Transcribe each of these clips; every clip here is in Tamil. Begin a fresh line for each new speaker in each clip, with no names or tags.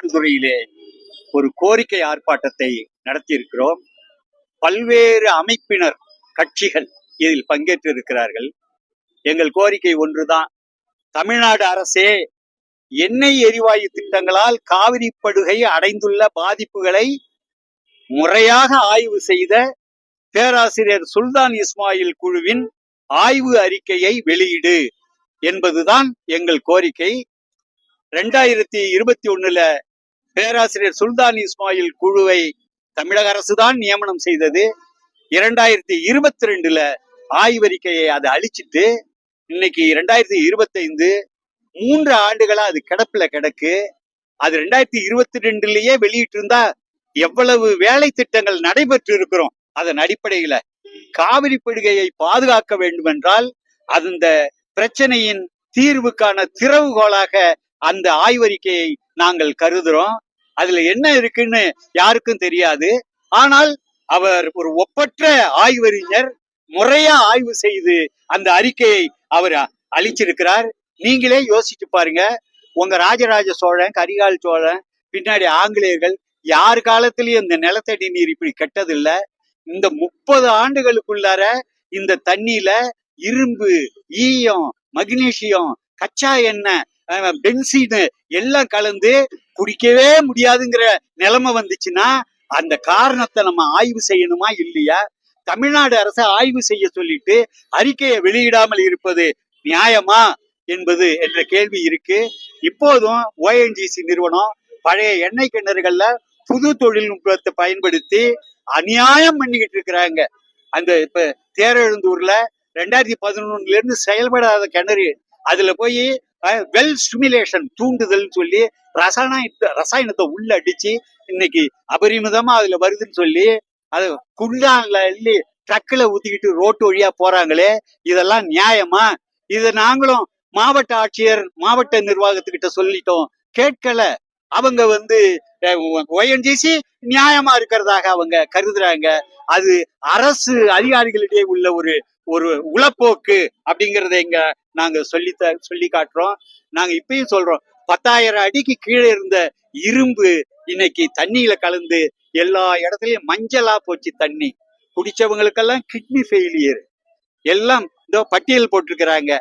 மயிலாடுதுறையிலே ஒரு கோரிக்கை ஆர்ப்பாட்டத்தை நடத்தியிருக்கிறோம். பல்வேறு அமைப்பினர், கட்சிகள் இதில் பங்கேற்று இருக்கிறார்கள். எங்கள் கோரிக்கை ஒன்றுதான். தமிழ்நாடு அரசே எண்ணெய் எரிவாயு திட்டங்களால் காவிரி படுகை அடைந்துள்ள பாதிப்புகளை முறையாக ஆய்வு செய்த பேராசிரியர் சுல்தான் இஸ்மாயில் குழுவின் ஆய்வு அறிக்கையை வெளியிடு என்பதுதான் எங்கள் கோரிக்கை. 2021 பேராசிரியர் சுல்தான் இஸ்மாயில் குழுவை தமிழக அரசுதான் நியமனம் செய்தது. 2022 ஆய்வறிக்கையை அது அழிச்சிட்டு இன்னைக்கு 2025 3 ஆண்டுகளா அது கிடப்புல கிடக்கு. அது 2022 வெளியிட்டு இருந்தா எவ்வளவு வேலை திட்டங்கள் நடைபெற்று இருக்கிறோம். அதன் அடிப்படையில காவிரி படுகையை பாதுகாக்க வேண்டும் என்றால் அந்த பிரச்சனையின் தீர்வுக்கான திறவுகோலாக அந்த ஆய்வறிக்கையை நாங்கள் கருதுறோம். அதுல என்ன இருக்குன்னு யாருக்கும் தெரியாது. ஆனால் அவர் ஒரு ஒப்பற்ற ஆய்வறிஞர், முறையா ஆய்வு செய்து அந்த அறிக்கையை அவர் அளிச்சிருக்கிறார். நீங்களே யோசிச்சு பாருங்க. உங்க ராஜராஜ சோழன், கரிகால் சோழன், பின்னாடி ஆங்கிலேயர்கள் யார் காலத்திலயும் இந்த நிலத்தடி நீர் இப்படி கெட்டதில்லை. இந்த 30 ஆண்டுகளுக்குள்ளார இந்த தண்ணியில இரும்பு, ஈயம், மக்னீசியம், கச்சா எண்ணெய், பென்சீன் எல்லாம் கலந்து குடிக்கவே முடியாதுங்கிற நிலைமை வந்துச்சுன்னா அந்த காரணத்தை நம்ம ஆய்வு செய்யணுமா இல்லையா? தமிழ்நாடு அரசை ஆய்வு செய்ய சொல்லிட்டு அறிக்கையை வெளியிடாமல் இருப்பது நியாயமா என்பது என்ற கேள்வி இருக்கு. இப்போதும் ONGC நிறுவனம் பழைய எண்ணெய் கிணறுகள்ல புது தொழில்நுட்பத்தை பயன்படுத்தி அநியாயம் பண்ணிக்கிட்டு இருக்கிறாங்க. அந்த இப்ப தேரெழுந்தூர்ல 2011 செயல்படாத கிணறு, அதுல போய் வெல் ஸ்டிமுலேஷன், தூண்டுதல் சொல்லி ரசாயனத்தை உள்ள அடிச்சு இன்னைக்கு அபரிமிதமா அதுல வருதுன்னு சொல்லி அது குண்டான்ல அள்ளி ட்ரக்ல ஊத்திக்கிட்டு ரோட்டு வழியா போறாங்களே, இதெல்லாம் நியாயமா? இதை நாங்களும் மாவட்ட ஆட்சியர், மாவட்ட நிர்வாகத்துக்கிட்ட சொல்லிட்டோம், கேட்கல. அவங்க ONGC நியாயமா இருக்கிறதாக அவங்க கருதுறாங்க. அது அரசு அதிகாரிகளிடையே உள்ள ஒரு உளப்போக்கு அப்படிங்கறத நாங்க சொல்லி காட்டுறோம். நாங்க இப்பயும் சொல்றோம், 10,000 அடிக்கு கீழே இருந்த இரும்பு இன்னைக்கு தண்ணியில கலந்து எல்லா இடத்துலயும் மஞ்சளா போச்சு தண்ணி. குடிச்சவங்களுக்கெல்லாம் கிட்னி ஃபெயிலியர் எல்லாம் இந்த பட்டியல் போட்டிருக்கிறாங்க.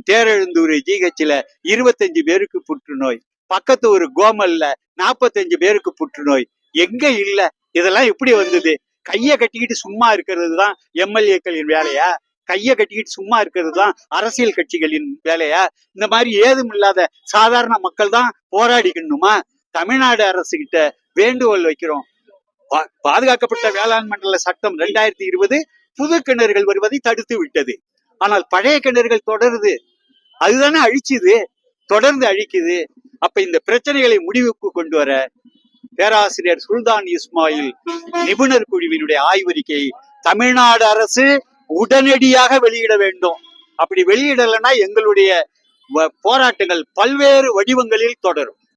தேரெழுந்தூர் GHல 25 பேருக்கு புற்றுநோய், பக்கத்து ஒரு கோமல்ல 45 பேருக்கு புற்றுநோய். எங்க இல்ல? இதெல்லாம் எப்படி வந்தது? கைய கட்டிக்கிட்டு சும்மா இருக்கிறது தான் MLAக்களின் வேலையா? கைய கட்டிக்கிட்டு சும்மா இருக்கிறது தான் அரசியல் கட்சிகளின் வேலையா? இந்த மாதிரி ஏதும் இல்லாத சாதாரண மக்கள் தான் போராடிக்கணுமா? தமிழ்நாடு அரசு கிட்ட வேண்டுகோள் வைக்கிறோம். பாதுகாக்கப்பட்ட வேளாண் மண்டல சட்டம் 2020 புது கிணறுகள் வருவதை தடுத்து விட்டது. ஆனால் பழைய கிணறுகள் தொடருது. அதுதானே அழிச்சுது, தொடர்ந்து அழிக்குது. அப்ப இந்த பிரச்சனைகளை முடிவுக்கு கொண்டு வர பேராசிரியர் சுல்தான் இஸ்மாயில் நிபுணர் குழுவினுடைய ஆய்வறிக்கையை தமிழ்நாடு அரசு உடனடியாக வெளியிட வேண்டும். அப்படி வெளியிடலைன்னா எங்களுடைய போராட்டங்கள் பல்வேறு வடிவங்களில் தொடரும்.